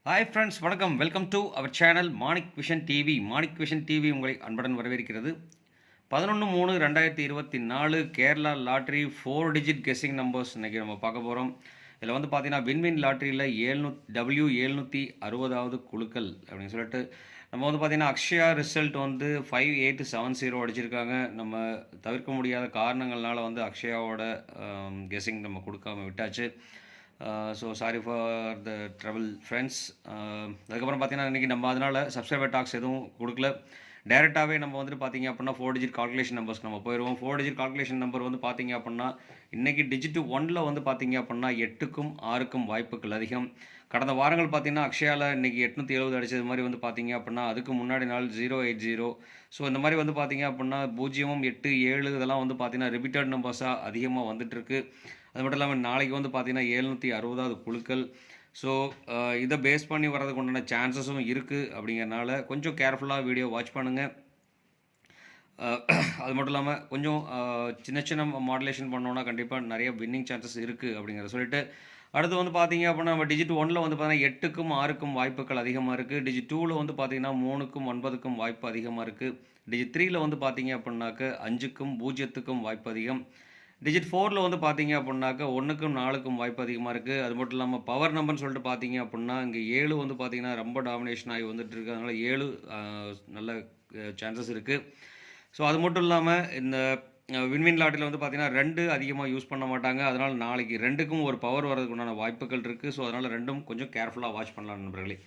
Hi friends, வணக்கம். Welcome to our channel Manik vision TV. Manik vision TV உங்களை அன்புடன் வரவேற்கிறது. 11/3/2024 Kerala lottery 4 digit guessing numbers இன்றைக்கி நம்ம பார்க்க போகிறோம். இதில் வந்து பார்த்தீங்கன்னா வின்வின் லாட்ரியில் 760வது குழுக்கள் அப்படின்னு சொல்லிட்டு நம்ம வந்து பார்த்தீங்கன்னா அக்ஷயா ரிசல்ட் வந்து 5870 அடிச்சிருக்காங்க. நம்ம தவிர்க்க முடியாத காரணங்கள்னால வந்து அக்ஷயாவோட கெஸ்ஸிங் நம்ம கொடுக்காம விட்டாச்சு. So sorry for the trouble friends. அதுக்கப்புறம் பார்த்தீங்கன்னா இன்றைக்கி நம்ம அதனால் சப்ஸ்கிரைபர் டாக்ஸ் எதுவும் கொடுக்கல. டேரெக்டாகவே நம்ம வந்துட்டு பார்த்தீங்க அப்படின்னா 4 டிஜிட் கால்குலேஷன் நம்பர்ஸ்க்கு நம்ம போயிடுவோம். 4 டிஜிட் கால்குலேஷன் நம்பர் வந்து பார்த்தீங்க அப்படின்னா இன்றைக்கி டிஜிட் 1ல் வந்து பார்த்தீங்க அப்படின்னா 8க்கும் 6க்கும் வாய்ப்புகள் அதிகம். கடந்த வாரங்கள் பார்த்தீங்கன்னா அக்ஷயாவில் இன்றைக்கி 870 அடித்தது மாதிரி வந்து பார்த்தீங்க அப்படின்னா அதுக்கு முன்னாடி நாள் 080. ஸோ இந்த மாதிரி வந்து பார்த்தீங்க அப்படின்னா 0, 8, 7 இதெல்லாம் வந்து பார்த்தீங்கன்னா ரிப்பீட்டட் நம்பர்ஸாக அதிகமாக வந்துட்டுருக்கு. அது மட்டும் இல்லாமல் நாளைக்கு வந்து பார்த்தீங்கன்னா 760வது குழுக்கள். ஸோ இதை பேஸ் பண்ணி வர்றதுக்கு உண்டான சான்சஸும் இருக்குது. அப்படிங்கிறனால கொஞ்சம் கேர்ஃபுல்லாக வீடியோ வாட்ச் பண்ணுங்கள். அது மட்டும் இல்லாமல் கொஞ்சம் சின்ன சின்ன மாடுலேஷன் பண்ணோன்னா கண்டிப்பாக நிறைய வின்னிங் சான்சஸ் இருக்குது அப்படிங்கிறத சொல்லிட்டு அடுத்து வந்து பார்த்தீங்க அப்படின்னா நம்ம டிஜிட் 1ல் வந்து பார்த்தீங்கன்னா 8க்கும் 6க்கும் வாய்ப்புகள் அதிகமாக இருக்குது. டிஜிட் 2ல் வந்து பார்த்தீங்கன்னா 3க்கும் 9க்கும் வாய்ப்பு அதிகமாக இருக்குது. டிஜிட் 3ல் வந்து பார்த்தீங்க அப்படின்னாக்க 5க்கும் 0க்கும் வாய்ப்பு அதிகம். டிஜிட் 4ல் வந்து பார்த்தீங்க அப்படின்னாக்க 1க்கும் 4க்கும் வாய்ப்பு அதிகமாக இருக்குது. அது மட்டும் இல்லாமல் பவர் நம்பர்னு சொல்லிட்டு பார்த்தீங்க அப்படின்னா இங்கே 7 வந்து பார்த்தீங்கன்னா ரொம்ப டாமினேஷன் ஆகி வந்துட்டு இருக்கு. அதனால் 7 நல்ல சான்சஸ் இருக்குது. ஸோ அது மட்டும் இல்லாமல் இந்த வின்வின் லாட்டில் வந்து பார்த்தீங்கன்னா 2 அதிகமாக யூஸ் பண்ண மாட்டாங்க. அதனால் நாளைக்கு 2க்கும் ஒரு பவர் வரதுக்கு உண்டான வாய்ப்புகள் இருக்குது. ஸோ அதனால் 2ம் கொஞ்சம் கேர்ஃபுல்லாக வாட்ச் பண்ணலாம் நண்பர்களே.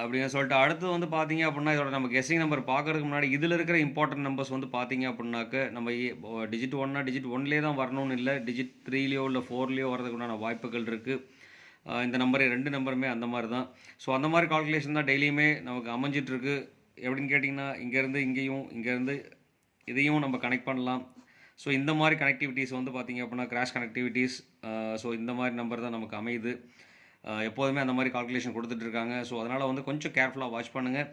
அப்படின்னு சொல்லிட்டு அடுத்து வந்து பார்த்தீங்க அப்படின்னா இதோட நம்ம கெஸ்ஸிங் நம்பர் பார்க்கறதுக்கு முன்னாடி இதில் இருக்கிற இம்பார்ட்டன்ட் நம்பர்ஸ் வந்து பார்த்தீங்க அப்படின்னாக்க நம்ம டிஜிட் 1னா டிஜிட் 1லேயே தான் வரணும்னு இல்லை, டிஜிட் 3லேயோ இல்லை 4லேயோ வரதுக்கு உண்டான வாய்ப்புகள் இருக்குது. இந்த நம்பர் 2 நம்பருமே அந்த மாதிரி தான். ஸோ அந்த மாதிரி கால்குலேஷன் தான் டெய்லியுமே நமக்கு அமைஞ்சிட்ருக்கு. எப்படின்னு கேட்டிங்கன்னா இங்கேருந்து இங்கேயும் இங்கேருந்து இதையும் நம்ம கனெக்ட் பண்ணலாம். ஸோ இந்த மாதிரி கனெக்டிவிட்டிஸ் வந்து பார்த்திங்க அப்படின்னா கிராஷ் கனெக்டிவிட்டிஸ். ஸோ இந்த மாதிரி நம்பர் தான் நமக்கு அமையுது. எப்போதுமே அந்த மாதிரி கால்குலேஷன் கொடுத்துட்ருக்காங்க. ஸோ அதனால் வந்து கொஞ்சம் கேர்ஃபுல்லாக வாட்ச் பண்ணுங்கள்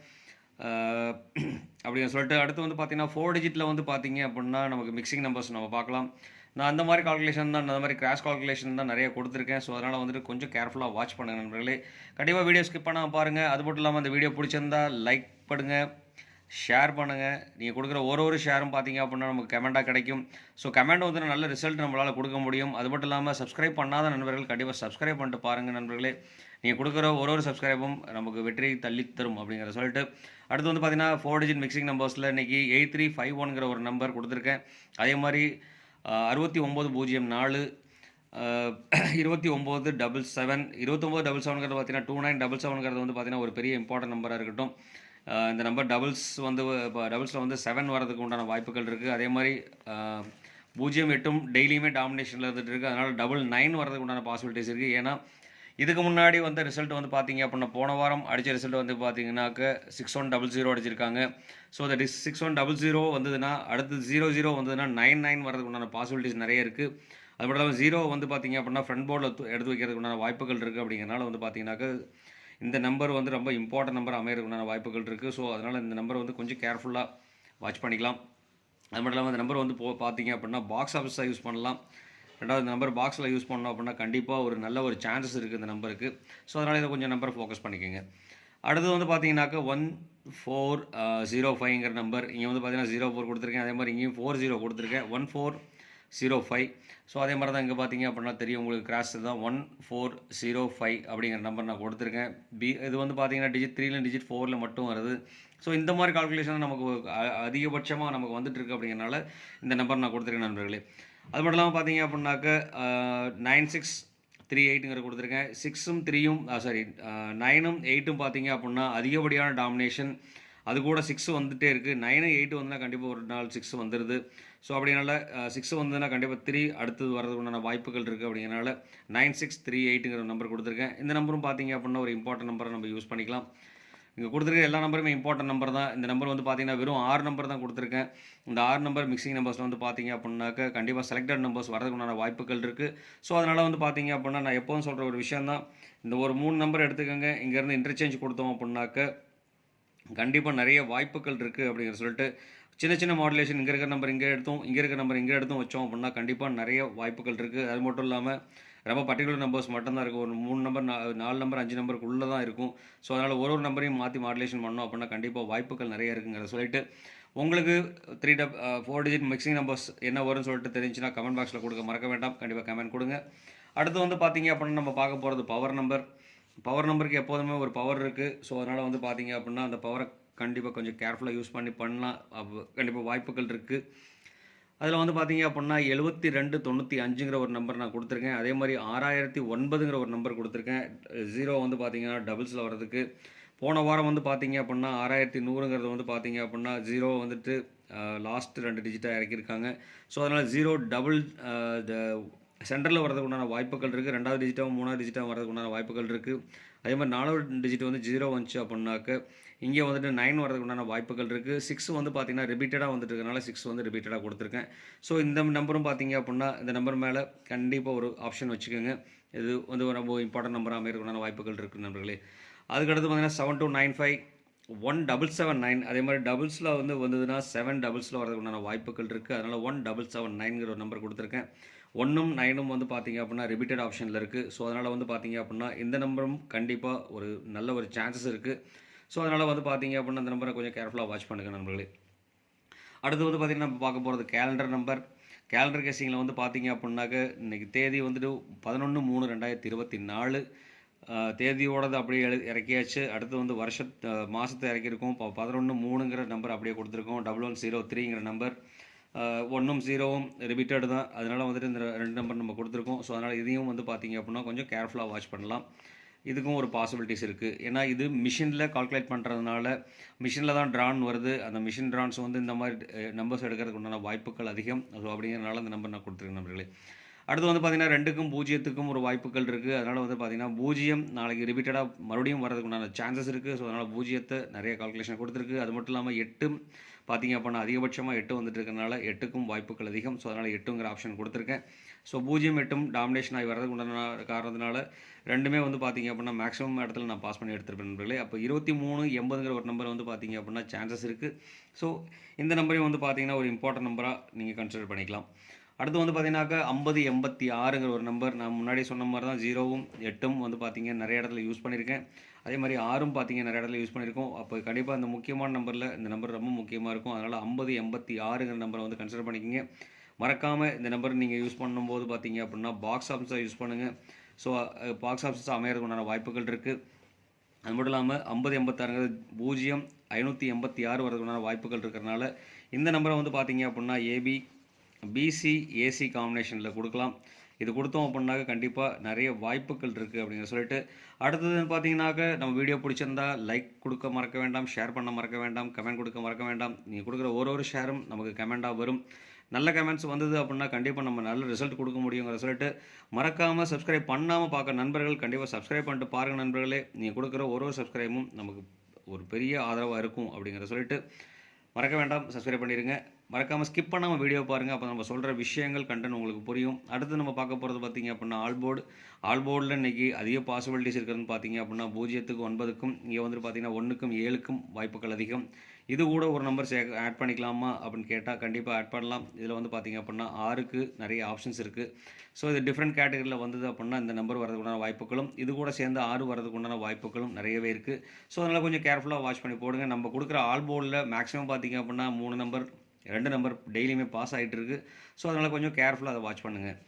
அப்படின்னு சொல்லிட்டு அடுத்து வந்து பார்த்திங்கன்னா 4 டிஜிட்டில் வந்து பார்த்திங்க அப்படின்னா நமக்கு மிக்சிங் நம்பர்ஸ் நம்ம பார்க்கலாம். நான் அந்த மாதிரி கால்குலேஷன் தான், அந்த மாதிரி கிராஷ் கால்குலேஷன் தான் நிறைய கொடுத்துருக்கேன். ஸோ அதனால் வந்துட்டு கொஞ்சம் கேர்ஃபுல்லாக வாட்ச் பண்ணுங்கள் நண்பர்களே. கண்டிப்பாக வீடியோ ஸ்கிப் பண்ணாமல் பாருங்கள். அது மட்டும் இல்லாமல் அந்த வீடியோ பிடிச்சிருந்தா லைக் பண்ணுங்கள், ஷேர் பண்ணுங்கள். நீங்கள் கொடுக்குற ஒரு ஷேரும் பார்த்தீங்க அப்படின்னா நமக்கு கமெண்ட்டாக கிடைக்கும். ஸோ கமெண்ட் வந்து நல்ல ரிசல்ட் நம்மளால் கொடுக்க முடியும். அது மட்டும் இல்லாமல் சப்ஸ்கிரைப் பண்ணாத நண்பர்கள் கண்டிப்பாக சப்ஸ்கிரைப் பண்ணிட்டு பாருங்கள் நண்பர்களே. நீங்கள் கொடுக்குற ஒரு சப்ஸ்கிரைபும் நமக்கு வெற்றி தள்ளித்தரும் அப்படிங்கிற சொல்லிட்டு அடுத்து வந்து பார்த்தீங்கன்னா 4 டிஜிட் மிக்சிங் நம்பர்ஸில் இன்றைக்கி 8351ங்கிற ஒரு நம்பர் கொடுத்துருக்கேன். அதே மாதிரி 6904, 2977, 2977ங்கிறது பார்த்தீங்கன்னா 2977ங்கிறது வந்து பார்த்தீங்கன்னா ஒரு பெரிய இம்பார்ட்டன்ட் நம்பராக இருக்கட்டும். இந்த நம்பர் டபுள்ஸ் வந்து இப்போ டபுள்ஸில் வந்து 7 வரதுக்கு உண்டான வாய்ப்புகள் இருக்குது. அதே மாதிரி 0, 8ம் டெய்லியுமே டாமினேஷனில் இருந்துகிட்டு இருக்குது. அதனால் 99 வரதுக்கு உண்டான பாசிபிலிட்டிஸ் இருக்குது. ஏன்னா இதுக்கு முன்னாடி வந்த ரிசல்ட் வந்து பார்த்தீங்க அப்படின்னா போன வாரம் அடித்த ரிசல்ட் வந்து பார்த்தீங்கன்னாக்க 6100 அடிச்சிருக்காங்க. ஸோ அந்த 6100 வந்ததுன்னா அடுத்து 00 வந்ததுன்னா 99 வரதுக்கு உண்டான பாசிபிலிட்டிஸ் நிறைய இருக்குது. அது மட்டும் இல்லாமல் 0 வந்து பார்த்தீங்க அப்படின்னா ஃப்ரண்ட் போர்டில் எடுத்து வைக்கிறதுக்கு உண்டான வாய்ப்புகள் இருக்குது. அப்படிங்கிறனால வந்து பார்த்தீங்கன்னாக்க இந்த நம்பர் வந்து ரொம்ப இம்பார்ட்டன்ட் நம்பர் அமைகிறதுக்குண்டான வாய்ப்புகள் இருக்குது. ஸோ அதனால் இந்த நம்பர் வந்து கொஞ்சம் கேர்ஃபுல்லாக வாட்ச் பண்ணிக்கலாம். அது மட்டும் இல்லாமல் இந்த நம்பர் வந்து பார்த்தீங்க அப்படின்னா பாக்ஸ் ஆஃபீஸாக யூஸ் பண்ணலாம். ரெண்டாவது இந்த நம்பர் பாக்ஸில் யூஸ் பண்ணோம் அப்படின்னா கண்டிப்பாக ஒரு நல்ல ஒரு சான்சஸ் இருக்குது இந்த நம்பருக்கு. ஸோ அதனால் இதை கொஞ்சம் நம்பரை ஃபோக்கஸ் பண்ணிக்கோங்க. அடுத்து வந்து பார்த்தீங்கன்னாக்க 1405ங்கிற நம்பர் இங்கே வந்து பார்த்தீங்கன்னா 04 கொடுத்துருக்கேன். அதே மாதிரி இங்கேயும் 40 கொடுத்துருக்கேன். 1405. ஸோ அதே மாதிரி தான் இங்கே பார்த்தீங்க அப்படின்னா தெரியும் உங்களுக்கு கிராஸ் தான் 1405 அப்படிங்கிற நம்பர் நான் கொடுத்துருக்கேன். இது வந்து பார்த்தீங்கன்னா டிஜிட் 3ல டிஜிட் 4ல் மட்டும் வருது. ஸோ இந்த மாதிரி கால்குலேஷன் நமக்கு அதிகபட்சமாக நமக்கு வந்துட்டு இருக்கு. அப்படிங்கிறனால இந்த நம்பர் நான் கொடுத்துருக்கேன் நண்பர்களே. அது மட்டும் இல்லாமல் பார்த்தீங்க அப்படின்னாக்க 9638ங்கிற கொடுத்துருக்கேன். 6ம் 3யும் 9ம் 8ம் பார்த்தீங்க அப்படின்னா அதிகப்படியான டாமினேஷன். அது கூட 6 வந்துகிட்டே இருக்குது. 9, 8 வந்துன்னா கண்டிப்பாக ஒரு நாள் 6 வந்துடுது. ஸோ அப்படினால 6 வந்ததுன்னா கண்டிப்பாக 3 அடுத்தது வரதுக்கு உண்டான வாய்ப்புகள் இருக்குது. அப்படிங்கிறனால 9638ங்கிற நம்பர் கொடுத்துருக்கேன். இந்த நம்பரும் பார்த்தீங்க அப்படின்னா ஒரு இம்பார்ட்டன்ட் நம்பரை நம்ம யூஸ் பண்ணிக்கலாம். இங்கே கொடுத்துருக்க எல்லா நம்பருமே இம்பார்ட்டன்ட் நம்பர் தான். இந்த நம்பர் வந்து பார்த்தீங்கன்னா வெறும் 6 நம்பர் தான் கொடுத்துருக்கேன். இந்த 6 நம்பர் மிக்சிங் நம்பர்ஸில் வந்து பார்த்தீங்க அப்படின்னாக்க கண்டிப்பாக செலக்டட் நம்பர்ஸ் வரதுக்கு உண்டான வாய்ப்புகள் இருக்குது. ஸோ அதனால் வந்து பார்த்தீங்க அப்படின்னா நான் எப்போதும் சொல்கிற ஒரு விஷயம் தான், இந்த ஒரு 3 நம்பர் எடுத்துக்கோங்க. இங்கேருந்து இன்டர்சேஞ்ச் கொடுத்தோம் அப்படின்னாக்க கண்டிப்பாக நிறைய வாய்ப்புகள் இருக்குது. அப்படிங்கிற சொல்லிட்டு சின்ன சின்ன மாடுலேஷன் இங்கே இருக்கிற நம்பர் இங்கே எடுத்தோம், இங்கே இருக்கிற நம்பர் இங்கே எடுத்தும் வச்சோம் அப்படின்னா கண்டிப்பாக நிறைய வாய்ப்புகள் இருக்குது. அது மட்டும் இல்லாமல் ரொம்ப பர்டிகுலர் நம்பர்ஸ் மட்டும் தான் இருக்கும். ஒரு 3 நம்பர் 4 நம்பர் 5 நம்பருக்குள்ள தான் இருக்கும். ஸோ அதனால் ஒரு நம்பரையும் மாற்றி மாடுலேஷன் பண்ணோம் அப்படின்னா கண்டிப்பாக வாய்ப்புகள் நிறைய இருக்குங்கிறத சொல்லிட்டு, உங்களுக்கு 4 டிஜிட் மிக்சிங் நம்பர்ஸ் என்ன வரும்னு சொல்லிட்டு தெரிஞ்சுன்னா கமெண்ட் பாக்ஸில் கொடுக்க மறக்க வேண்டாம். கண்டிப்பாக கமெண்ட் கொடுங்க. அடுத்து வந்து பார்த்தீங்க அப்படின்னா நம்ம பார்க்க போகிறது பவர் நம்பர். பவர் நம்பருக்கு எப்போதுமே ஒரு பவர் இருக்குது. ஸோ அதனால் வந்து பார்த்தீங்க அப்படின்னா அந்த பவரை கண்டிப்பாக கொஞ்சம் கேர்ஃபுல்லாக யூஸ் பண்ணலாம். கண்டிப்பாக வாய்ப்புகள் இருக்குது. அதில் வந்து பார்த்தீங்க அப்படின்னா 7295ங்கிற ஒரு நம்பர் நான் கொடுத்துருக்கேன். அதே மாதிரி 6009ங்கிற ஒரு நம்பர் கொடுத்துருக்கேன். 0 வந்து பார்த்தீங்கன்னா டபுள்ஸில் வர்றதுக்கு. போன வாரம் வந்து பார்த்தீங்க அப்படின்னா 6100ங்கிறது வந்து பார்த்தீங்க அப்படின்னா 0 வந்துட்டு லாஸ்ட் 2 டிஜிட்டாக இறக்கியிருக்காங்க. ஸோ அதனால் 0 டபுள் சென்டரில் வரதுக்கு உண்டான வாய்ப்புகள் இருக்குது. 2வது டிஜிட்டாகவும் 3வது டிஜிட்டாகவும் வரதுக்கு உண்டான வாய்ப்புகள் இருக்குது. அதே மாதிரி 4வது டிஜிட் வந்து 0 வந்துச்சு அப்படின்னாக்க இங்கே வந்துட்டு 9 வரதுக்கு உண்டான வாய்ப்புகள் இருக்குது. 6 வந்து பார்த்தீங்கன்னா ரிப்பீட்டடாக வந்துட்டு இருக்கனால 6 வந்து ரிப்பீட்டடாக கொடுத்துருக்கேன். ஸோ இந்த நம்பரும் பார்த்தீங்க அப்படின்னா இந்த நம்பர் மேலே கண்டிப்பாக ஒரு ஆப்ஷன் வச்சுக்கோங்க. இது வந்து ரொம்ப இம்பார்ட்டன்ட் நம்பராக அமைக்கிறதுக்கான வாய்ப்புகள் இருக்குது நண்பர்களே. அதுக்கடுத்து பார்த்தீங்கன்னா 7295 1779. அதே மாதிரி டபுள்ஸில் வந்ததுன்னா 7 டபுள்ஸில் வரதுக்கு உண்டான வாய்ப்புகள் இருக்குது. அதனால் 1779ங்கிற ஒரு நம்பர் கொடுத்துருக்கேன். 1ம் 9ம் வந்து பார்த்தீங்க அப்படின்னா ரிப்பீட்டட் ஆப்ஷனில் இருக்குது. ஸோ அதனால் வந்து பார்த்தீங்க அப்படின்னா இந்த நம்பரும் கண்டிப்பாக ஒரு நல்ல ஒரு சான்சஸ் இருக்குது. ஸோ அதனால் வந்து பார்த்தீங்க அப்படின்னா அந்த நம்பரை கொஞ்சம் கேர்ஃபுல்லாக வாட்ச் பண்ணுங்கள் நண்பர்களே. அடுத்து வந்து பார்த்திங்கன்னா நம்ம பார்க்க போகிறது கேலண்டர் நம்பர். கேலண்டர் கேசிங்கில் வந்து பார்த்தீங்க அப்படின்னாக்க இன்றைக்கி தேதி வந்துட்டு 11/3/2024. தேதியோடது அப்படியே இறக்கியாச்சு. அடுத்து வந்து மாதத்தை இறக்கியிருக்கோம். இப்போ 11/3ங்கிற நம்பர் அப்படியே கொடுத்துருக்கோம். 1103ங்கிற நம்பர் 1ம் 0வும் ரிப்பீட்டட் தான். அதனால் வந்துட்டு இந்த 2 நம்பர் நம்ம கொடுத்துருக்கோம். ஸோ அதனால் இதையும் வந்து பார்த்தீங்க அப்படின்னா கொஞ்சம் கேர்ஃபுல்லாக வாட்ச் பண்ணலாம். இதுக்கும் ஒரு பாசிபிலிட்டிஸ் இருக்குது. ஏன்னா இது மிஷினில் கால்குலேட் பண்ணுறதுனால மிஷினில் தான் ட்ரான் வருது. அந்த மிஷின் ட்ரான்ஸ் வந்து இந்த மாதிரி நம்பர்ஸ் எடுக்கிறதுக்கு உண்டான வாய்ப்புகள் அதிகம். ஸோ அப்படிங்கிறனால இந்த நம்பர் நான் கொடுத்துருக்கேன் நம்பர்களே. அடுத்து வந்து பார்த்திங்கன்னா 2க்கும் 0க்கும் ஒரு வாய்ப்புகள் இருக்குது. அதனால் வந்து பார்த்திங்கன்னா 0 நாளைக்கு ரிப்பீட்டடாக மறுபடியும் வரதுக்கு உண்டான சான்சஸ் இருக்குது. ஸோ அதனால் 0த்தை நிறைய கால்குலேஷன் கொடுத்துருக்கு. அது மட்டும் இல்லாமல் 8 பார்த்திங்க அப்படின்னா அதிகபட்சமாக 8 வந்துட்டு இருக்கிறனால 8க்கும் வாய்ப்புகள் அதிகம். ஸோ அதனால் 8ங்கிற ஆப்ஷன் கொடுத்துருக்கேன். ஸோ 0 8ம் டாமினேஷன் ஆகி வரதுக்கு உண்டான காரணத்தினால ரெண்டுமே வந்து பார்த்திங்க அப்படின்னா மேக்ஸிமம் இடத்துல நான் பாஸ் பண்ணி எடுத்துருப்பேன் நண்பர்களே. அப்போ 2380ங்கிற ஒரு நம்பர் வந்து பார்த்திங்க அப்படின்னா சான்சஸ் இருக்குது. ஸோ இந்த நம்பரையும் வந்து பார்த்திங்கன்னா ஒரு இம்பார்ட்டன்ட் நம்பராக நீங்கள் கன்சிடர் பண்ணிக்கலாம். அடுத்து வந்து பார்த்தீங்கன்னாக்கா 5086ங்கிற ஒரு நம்பர். நான் முன்னாடி சொன்ன மாதிரி தான் 0வும் 8ம் வந்து பார்த்தீங்க நிறைய இடத்துல யூஸ் பண்ணியிருக்கேன். அதே மாதிரி 6ம் பார்த்தீங்க நிறைய இடத்துல யூஸ் பண்ணியிருக்கோம். அப்போ கண்டிப்பாக இந்த முக்கியமான நம்பரில் இந்த நம்பர் ரொம்ப முக்கியமாக இருக்கும். அதனால் 5086ங்கிற நம்பரை வந்து கன்சிடர் பண்ணிக்கிங்க. மறக்காமல் இந்த நம்பர் நீங்கள் யூஸ் பண்ணும்போது பார்த்தீங்க அப்படின்னா பாக்ஸ் ஆப்ஷன்ஸாக யூஸ் பண்ணுங்கள். ஸோ பாக்ஸ் ஆப்ஷன்ஸாக அமையறதுக்கு உண்டான வாய்ப்புகள் இருக்குது. அது மட்டும் இல்லாமல் 5086ங்கிறது 0586 வரதுக்குண்டான வாய்ப்புகள் இருக்கிறனால இந்த நம்பரை வந்து பார்த்தீங்க அப்படின்னா பிசி ஏசி காம்பினேஷனில் கொடுக்கலாம். இது கொடுத்தோம் அப்படின்னாக்க கண்டிப்பாக நிறைய வாய்ப்புகள் இருக்குது அப்படிங்கிற சொல்லிட்டு அடுத்தது பார்த்தீங்கன்னாக்க நம்ம வீடியோ பிடிச்சிருந்தா லைக் கொடுக்க மறக்க வேண்டாம், ஷேர் பண்ண மறக்க வேண்டாம், கமெண்ட் கொடுக்க மறக்க வேண்டாம். நீங்கள் கொடுக்குற ஒரு ஷேரும் நமக்கு கமெண்ட்டாக வரும். நல்ல கமெண்ட்ஸ் வந்தது அப்படின்னா கண்டிப்பாக நம்ம நல்ல ரிசல்ட் கொடுக்க முடியுங்கிற சொல்லிட்டு மறக்காமல் சப்ஸ்கிரைப் பண்ணாமல் பார்க்க நண்பர்கள் கண்டிப்பாக சப்ஸ்கிரைப் பண்ணிட்டு பாருங்கள் நண்பர்களே. நீங்கள் கொடுக்குற ஒரு சப்ஸ்கிரைபும் நமக்கு ஒரு பெரிய ஆதரவாக இருக்கும் அப்படிங்கிற சொல்லிட்டு மறக்க வேண்டாம், சப்ஸ்கிரைப் பண்ணிடுங்க. மறக்காமல் ஸ்கிப் பண்ணாமல் வீடியோ பாருங்கள். அப்போ நம்ம சொல்கிற விஷயங்கள் கண்டென்ட் உங்களுக்கு புரியும். அடுத்து நம்ம பார்க்க போகிறது பார்த்திங்க அப்படின்னா ஆல்போர்டில் இன்றைக்கி அதிக பாசிபிலிட்டிஸ் இருக்கிறதுன்னு பார்த்தீங்க அப்படின்னா 0க்கும் 9க்கும் இங்கே வந்துட்டு பார்த்திங்கன்னா 1க்கும் 7க்கும் வாய்ப்புகள் அதிகம். இது கூட ஒரு நம்பர் ஆட் பண்ணிக்கலாமா அப்படின்னு கேட்டால் கண்டிப்பாக ஆட் பண்ணலாம். இதில் வந்து பார்த்திங்க அப்படின்னா 6க்கு நிறைய ஆப்ஷன்ஸ் இருக்குது. ஸோ இது டிஃப்ரெண்ட் கேட்டகரியில் வந்தது அப்படின்னா இந்த நம்பர் வரதுக்குண்டான வாய்ப்புகளும் இது கூட சேர்ந்து 6 வரதுக்குண்டான வாய்ப்புகளும் நிறையவே இருக்குது. ஸோ அதனால் கொஞ்சம் கேர்ஃபுல்லாக வாட்ச் பண்ணி போடுங்க. நம்ம கொடுக்குற ஆல்போர்டில் மேக்ஸிமம் பார்த்திங்க அப்படின்னா 3 நம்பர் 2 நம்பர் டெய்லியுமே பாஸ் ஆகிட்டு இருக்குது. ஸோ அதனால் கொஞ்சம் கேர்ஃபுல்லாக அதை வாட்ச் பண்ணுங்கள்.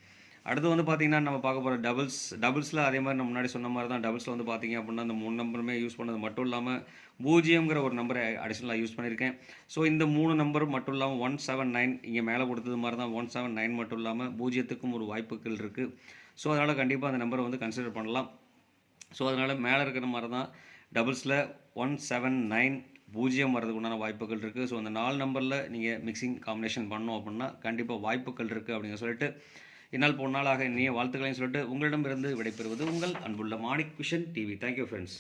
அடுத்து வந்து பார்த்திங்கன்னா நம்ம பார்க்க போகிற டபுள்ஸில் அதே மாதிரி நம்ம முன்னாடி சொன்ன மாதிரி தான். டபுள்ஸில் வந்து பார்த்திங்க அப்படின்னா இந்த 3 நம்பருமே யூஸ் பண்ணது மட்டும் இல்லாமல் 0ங்கிற ஒரு நம்பரை அடிஷ்னலாக யூஸ் பண்ணியிருக்கேன். ஸோ இந்த 3 நம்பரும் மட்டும் இல்லாமல் 179 இங்கே மேலே கொடுத்தது மாதிரி தான் 179 மட்டும் இல்லாமல் 0த்துக்கும் ஒரு வாய்ப்புகள் இருக்குது. ஸோ அதனால் கண்டிப்பாக அந்த நம்பரை வந்து கன்சிடர் பண்ணலாம். ஸோ அதனால் மேலே இருக்கிற மாதிரி தான் டபுள்ஸில் 179 0 வரதுக்கு உண்டான வாய்ப்புகள் இருக்குது. ஸோ அந்த 4 நம்பரில் நீங்கள் மிக்சிங் காம்பினேஷன் பண்ணோம் அப்படின்னா கண்டிப்பாக வாய்ப்புகள் இருக்குது அப்படிங்கிற சொல்லிட்டு இந்நாள் பொன்னாளாக இனிய வாழ்த்துக்களையும் சொல்லிட்டு உங்களிடமிருந்து விடைபெறுவது உங்கள் அன்புள்ள Manik vision TV. Thank you friends.